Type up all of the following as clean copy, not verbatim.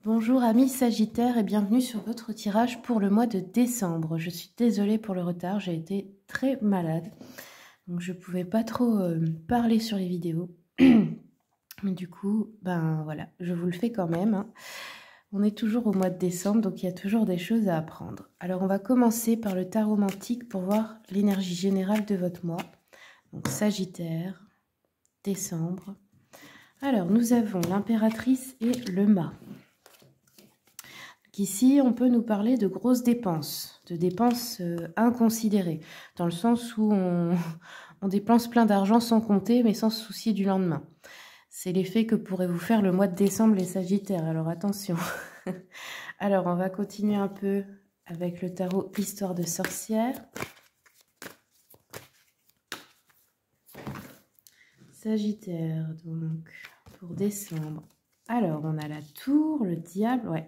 Bonjour amis Sagittaires et bienvenue sur votre tirage pour le mois de décembre. Je suis désolée pour le retard, j'ai été très malade. Donc je pouvais pas trop parler sur les vidéos. Mais du coup, ben voilà, je vous le fais quand même. Hein. On est toujours au mois de décembre, donc il y a toujours des choses à apprendre. Alors on va commencer par le tarot romantique pour voir l'énergie générale de votre mois. Donc Sagittaire, décembre. Alors nous avons l'impératrice et le mât. Ici, on peut nous parler de grosses dépenses, de dépenses inconsidérées, dans le sens où on dépense plein d'argent sans compter, mais sans se soucier du lendemain. C'est l'effet que pourrait vous faire le mois de décembre, les Sagittaires, alors attention. Alors, on va continuer un peu avec le tarot Histoire de sorcière. Sagittaire, donc, pour décembre. Alors, on a la tour, le diable, ouais.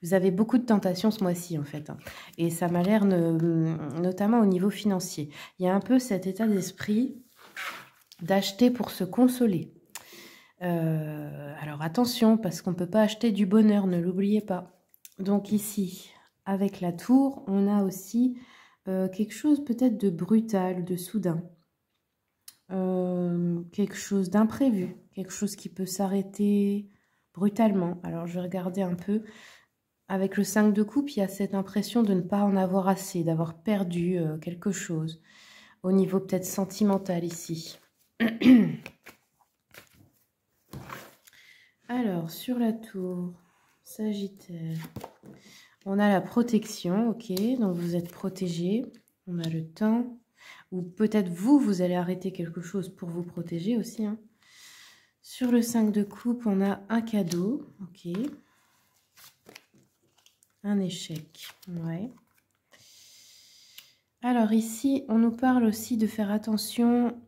Vous avez beaucoup de tentations ce mois-ci, en fait. Hein. Et ça m'a l'air, notamment au niveau financier. Il y a un peu cet état d'esprit d'acheter pour se consoler. Alors, attention, parce qu'on ne peut pas acheter du bonheur, ne l'oubliez pas. Donc ici, avec la tour, on a aussi quelque chose peut-être de brutal, de soudain. Quelque chose d'imprévu, quelque chose qui peut s'arrêter brutalement. Alors, je vais regarder un peu. Avec le 5 de coupe, il y a cette impression de ne pas en avoir assez, d'avoir perdu quelque chose. Au niveau peut-être sentimental ici. Alors, sur la tour, Sagittaire, on a la protection, ok. Donc, vous êtes protégé. On a le temps. Ou peut-être vous allez arrêter quelque chose pour vous protéger aussi. Hein. Sur le 5 de coupe, on a un cadeau, ok. Un échec, ouais. Alors ici, on nous parle aussi de faire attention,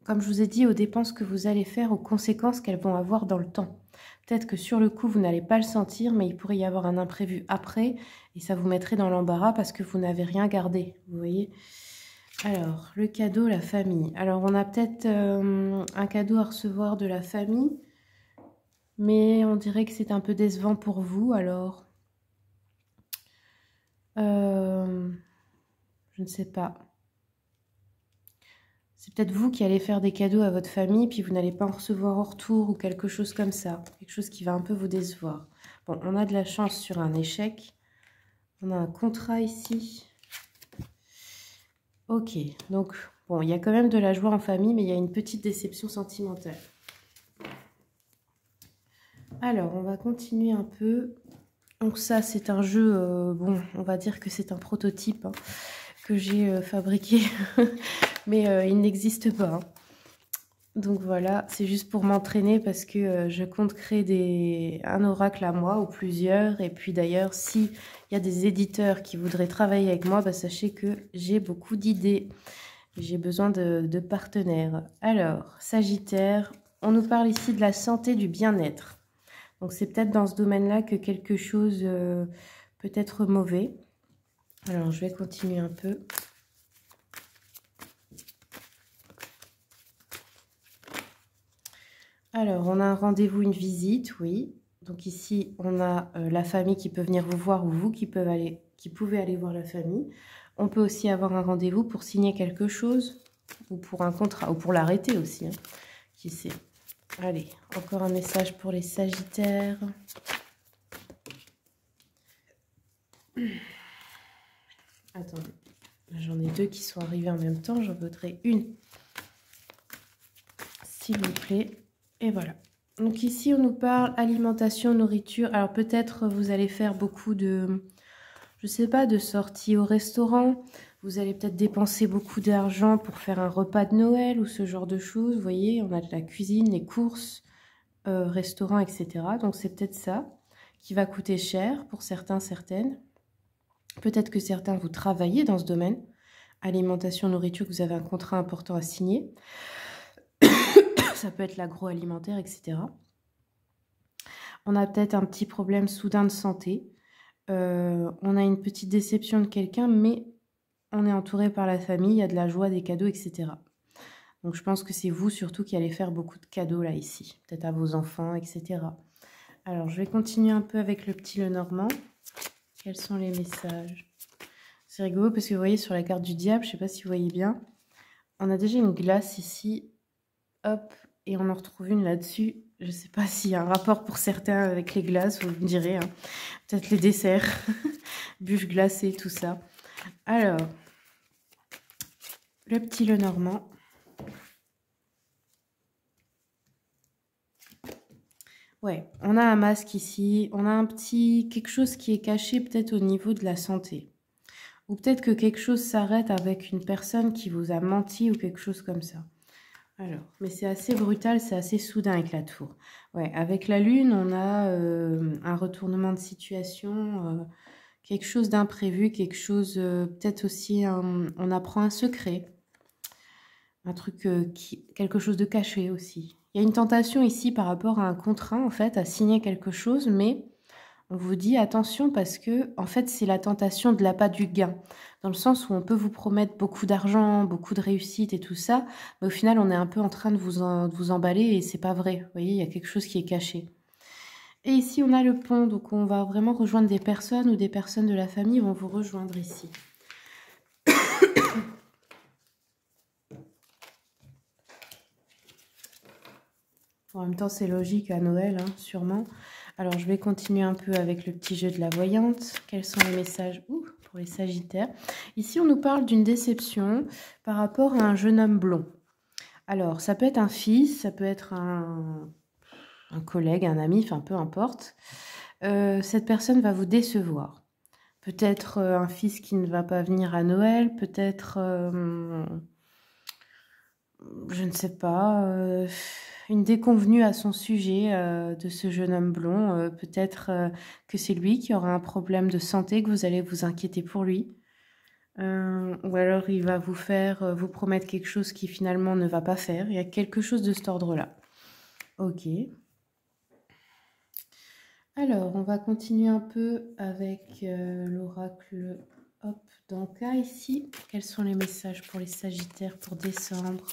comme je vous ai dit, aux dépenses que vous allez faire, aux conséquences qu'elles vont avoir dans le temps. Peut-être que sur le coup, vous n'allez pas le sentir, mais il pourrait y avoir un imprévu après, et ça vous mettrait dans l'embarras parce que vous n'avez rien gardé, vous voyez. Alors, le cadeau, la famille. Alors, on a peut-être un cadeau à recevoir de la famille, mais on dirait que c'est un peu décevant pour vous, alors... je ne sais pas. C'est peut-être vous qui allez faire des cadeaux à votre famille, puis vous n'allez pas en recevoir en retour ou quelque chose comme ça. Quelque chose qui va un peu vous décevoir. Bon, on a de la chance sur un échec. On a un contrat ici. Ok, donc, bon, il y a quand même de la joie en famille, mais il y a une petite déception sentimentale. Alors, on va continuer un peu. Donc ça, c'est un jeu, bon, on va dire que c'est un prototype hein, que j'ai fabriqué, mais il n'existe pas. Hein. Donc voilà, c'est juste pour m'entraîner parce que je compte créer un oracle à moi ou plusieurs. Et puis d'ailleurs, s'il y a des éditeurs qui voudraient travailler avec moi, bah, sachez que j'ai beaucoup d'idées. J'ai besoin de partenaires. Alors, Sagittaire, on nous parle ici de la santé, du bien-être. Donc c'est peut-être dans ce domaine-là que quelque chose peut être mauvais. Alors je vais continuer un peu. Alors on a un rendez-vous, une visite, oui. Donc ici on a la famille qui peut venir vous voir ou vous qui pouvez aller voir la famille. On peut aussi avoir un rendez-vous pour signer quelque chose ou pour un contrat ou pour l'arrêter aussi. Hein. Qui sait. Allez, encore un message pour les Sagittaires. Attendez, j'en ai deux qui sont arrivés en même temps. J'en voudrais une, s'il vous plaît. Et voilà. Donc ici, on nous parle alimentation, nourriture. Alors peut-être vous allez faire beaucoup de, je sais pas, de sorties au restaurant. Vous allez peut-être dépenser beaucoup d'argent pour faire un repas de Noël ou ce genre de choses. Vous voyez, on a de la cuisine, les courses, restaurants, etc. Donc c'est peut-être ça qui va coûter cher pour certains, certaines. Peut-être que certains, vous travaillez dans ce domaine. Alimentation, nourriture, que vous avez un contrat important à signer. Ça peut être l'agroalimentaire, etc. On a peut-être un petit problème soudain de santé. On a une petite déception de quelqu'un, mais on est entouré par la famille, il y a de la joie, des cadeaux, etc. Donc je pense que c'est vous surtout qui allez faire beaucoup de cadeaux là, ici. Peut-être à vos enfants, etc. Alors, je vais continuer un peu avec le petit Lenormand. Quels sont les messages? C'est rigolo parce que vous voyez sur la carte du diable, je ne sais pas si vous voyez bien, on a déjà une glace ici. Hop, et on en retrouve une là-dessus. Je ne sais pas s'il y a un rapport pour certains avec les glaces, vous me direz. Hein. Peut-être les desserts, bûches glacées, tout ça. Alors, le petit Lenormand. Ouais, on a un masque ici. On a un petit quelque chose qui est caché peut-être au niveau de la santé. Ou peut-être que quelque chose s'arrête avec une personne qui vous a menti ou quelque chose comme ça. Alors, mais c'est assez brutal, c'est assez soudain avec la tour. Ouais, avec la lune, on a un retournement de situation, quelque chose d'imprévu, quelque chose, peut-être aussi, on apprend un secret, un truc, quelque chose de caché aussi. Il y a une tentation ici par rapport à un contrat, en fait, à signer quelque chose, mais on vous dit attention parce que, en fait, c'est la tentation de l'appât du gain. Dans le sens où on peut vous promettre beaucoup d'argent, beaucoup de réussite et tout ça, mais au final, on est un peu en train de vous emballer et c'est pas vrai. Vous voyez, il y a quelque chose qui est caché. Et ici, on a le pont, donc on va vraiment rejoindre des personnes ou des personnes de la famille vont vous rejoindre ici. En même temps, c'est logique à Noël, hein, sûrement. Alors, je vais continuer un peu avec le petit jeu de la voyante. Quels sont les messages pour les Sagittaires? Ici, on nous parle d'une déception par rapport à un jeune homme blond. Alors, ça peut être un fils, ça peut être un collègue, un ami, enfin, peu importe. Cette personne va vous décevoir. Peut-être un fils qui ne va pas venir à Noël, peut-être, je ne sais pas, une déconvenue à son sujet de ce jeune homme blond. Peut-être que c'est lui qui aura un problème de santé, que vous allez vous inquiéter pour lui. Ou alors il va vous promettre quelque chose qui finalement ne va pas faire. Il y a quelque chose de cet ordre-là. Ok. Alors, on va continuer un peu avec l'oracle d'Anka ici. Quels sont les messages pour les Sagittaires pour décembre?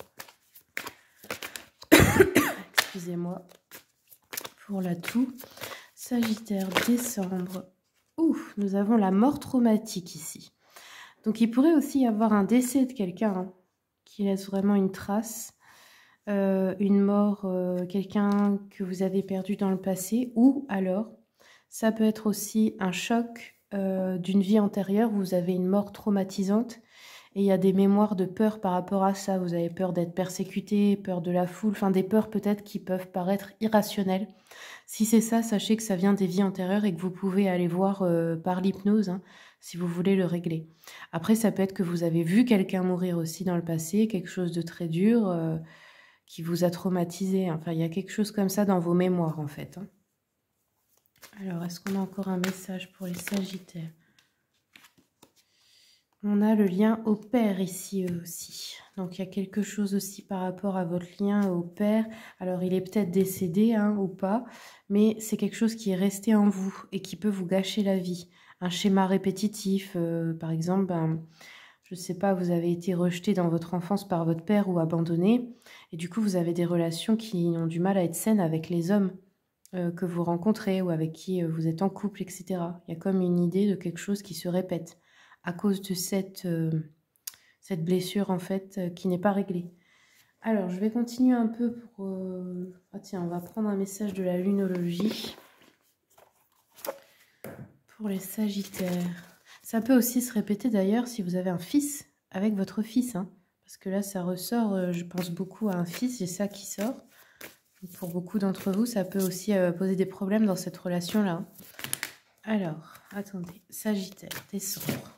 Excusez-moi pour la toux. Sagittaire, décembre. Nous avons la mort traumatique ici. Donc, il pourrait aussi y avoir un décès de quelqu'un hein, qui laisse vraiment une trace. Une mort, quelqu'un que vous avez perdu dans le passé. Ou alors, ça peut être aussi un choc d'une vie antérieure. Vous avez une mort traumatisante. Et il y a des mémoires de peur par rapport à ça. Vous avez peur d'être persécuté, peur de la foule, enfin des peurs peut-être qui peuvent paraître irrationnelles. Si c'est ça, sachez que ça vient des vies antérieures et que vous pouvez aller voir par l'hypnose hein, si vous voulez le régler. Après, ça peut être que vous avez vu quelqu'un mourir aussi dans le passé, quelque chose de très dur qui vous a traumatisé. Enfin, il y a quelque chose comme ça dans vos mémoires en fait. Hein. Alors, est-ce qu'on a encore un message pour les Sagittaires? On a le lien au père ici aussi. Donc, il y a quelque chose aussi par rapport à votre lien au père. Alors, il est peut-être décédé hein, ou pas, mais c'est quelque chose qui est resté en vous et qui peut vous gâcher la vie. Un schéma répétitif, par exemple, je ne sais pas, vous avez été rejeté dans votre enfance par votre père ou abandonné. Et du coup, vous avez des relations qui ont du mal à être saines avec les hommes que vous rencontrez ou avec qui vous êtes en couple, etc. Il y a comme une idée de quelque chose qui se répète à cause de cette blessure en fait qui n'est pas réglée. Alors, je vais continuer un peu pour... Ah tiens, on va prendre un message de la lunologie pour les Sagittaires. Ça peut aussi se répéter d'ailleurs si vous avez un fils avec votre fils. Hein, parce que là, ça ressort, je pense beaucoup à un fils, j'ai ça qui sort. Pour beaucoup d'entre vous, ça peut aussi poser des problèmes dans cette relation-là. Alors, attendez, Sagittaire, décembre.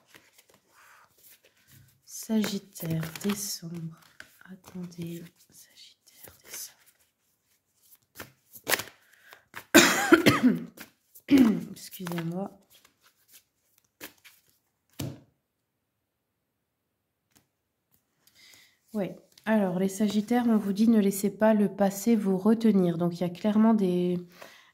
Sagittaire, décembre. Attendez, Sagittaire, décembre. Excusez-moi. Oui. Alors, les Sagittaires, on vous dit ne laissez pas le passé vous retenir. Donc, il y a clairement des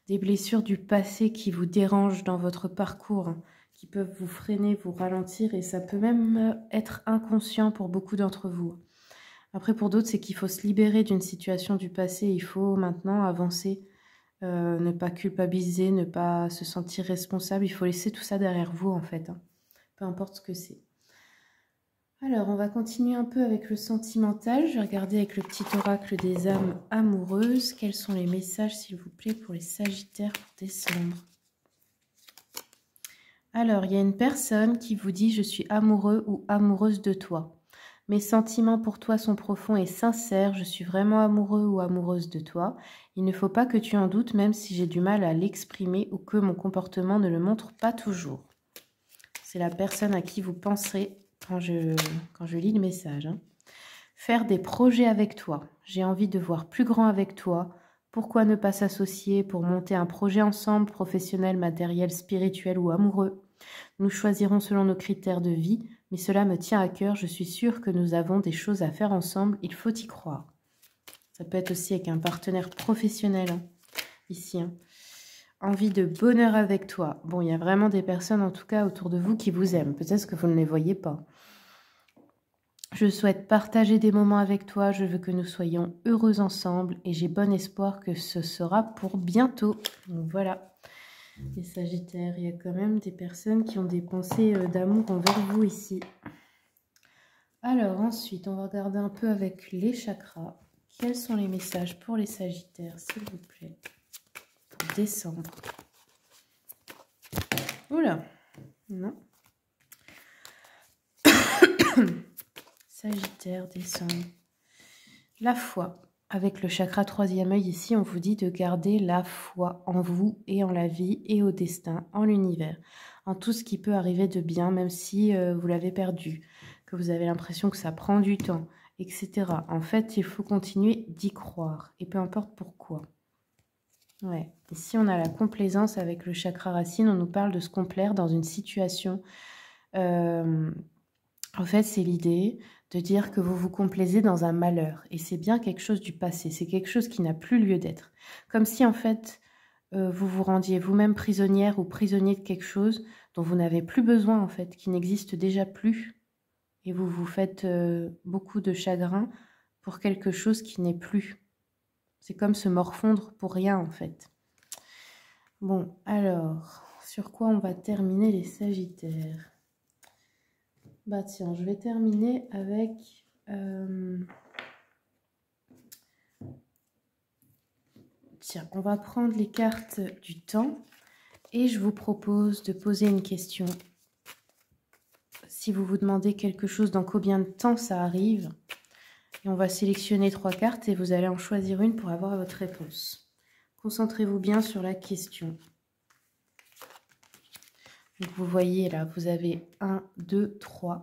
blessures du passé qui vous dérangent dans votre parcours, hein, qui peuvent vous freiner, vous ralentir, et ça peut même être inconscient pour beaucoup d'entre vous. Après, pour d'autres, c'est qu'il faut se libérer d'une situation du passé. Il faut maintenant avancer ne pas culpabiliser, ne pas se sentir responsable. Il faut laisser tout ça derrière vous en fait, hein. Peu importe ce que c'est. Alors, on va continuer un peu avec le sentimental. Je vais regarder avec le petit oracle des âmes amoureuses. Quels sont les messages, s'il vous plaît, pour les Sagittaires pour décembre? Alors, il y a une personne qui vous dit « Je suis amoureux ou amoureuse de toi. Mes sentiments pour toi sont profonds et sincères. Je suis vraiment amoureux ou amoureuse de toi. Il ne faut pas que tu en doutes, même si j'ai du mal à l'exprimer ou que mon comportement ne le montre pas toujours. » C'est la personne à qui vous penserez quand je lis le message, hein. Faire des projets avec toi. J'ai envie de voir plus grand avec toi. Pourquoi ne pas s'associer pour monter un projet ensemble, professionnel, matériel, spirituel ou amoureux? Nous choisirons selon nos critères de vie, mais cela me tient à cœur. Je suis sûre que nous avons des choses à faire ensemble. Il faut y croire. Ça peut être aussi avec un partenaire professionnel, hein, ici, hein. Envie de bonheur avec toi. Bon, il y a vraiment des personnes, en tout cas, autour de vous qui vous aiment. Peut-être que vous ne les voyez pas. Je souhaite partager des moments avec toi. Je veux que nous soyons heureux ensemble et j'ai bon espoir que ce sera pour bientôt. Donc voilà, les Sagittaires, il y a quand même des personnes qui ont des pensées d'amour envers vous ici. Alors ensuite, on va regarder un peu avec les chakras. Quels sont les messages pour les Sagittaires, s'il vous plaît, pour décembre? Oula, non. Sagittaire, décembre. La foi. Avec le chakra 3e œil ici, on vous dit de garder la foi en vous et en la vie et au destin, en l'univers, en tout ce qui peut arriver de bien, même si vous l'avez perdu, que vous avez l'impression que ça prend du temps, etc. En fait, il faut continuer d'y croire, et peu importe pourquoi. Ouais. Ici, on a la complaisance avec le chakra racine, on nous parle de se complaire dans une situation. En fait, c'est l'idée de dire que vous vous complaisez dans un malheur. Et c'est bien quelque chose du passé. C'est quelque chose qui n'a plus lieu d'être. Comme si, en fait, vous vous rendiez vous-même prisonnière ou prisonnier de quelque chose dont vous n'avez plus besoin, en fait, qui n'existe déjà plus. Et vous vous faites beaucoup de chagrin pour quelque chose qui n'est plus. C'est comme se morfondre pour rien, en fait. Bon, alors, sur quoi on va terminer les Sagittaires? Bah tiens, je vais terminer avec tiens, on va prendre les cartes du temps et je vous propose de poser une question. Si vous vous demandez quelque chose, dans combien de temps ça arrive, et on va sélectionner 3 cartes et vous allez en choisir une pour avoir votre réponse. Concentrez-vous bien sur la question. Donc vous voyez là, vous avez 1, 2, 3.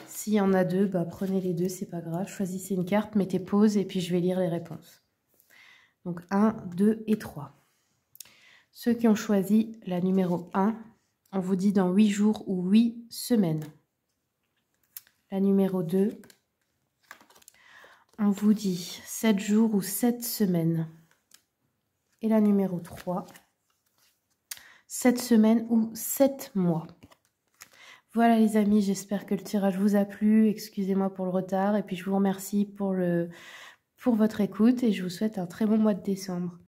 S'il y en a 2, bah prenez les 2, c'est pas grave. Choisissez une carte, mettez pause et puis je vais lire les réponses. Donc 1, 2 et 3. Ceux qui ont choisi la numéro 1, on vous dit dans 8 jours ou 8 semaines. La numéro 2, on vous dit 7 jours ou 7 semaines. Et la numéro 3, 7 semaines ou 7 mois. Voilà les amis, j'espère que le tirage vous a plu. Excusez-moi pour le retard et puis je vous remercie pour votre écoute et je vous souhaite un très bon mois de décembre.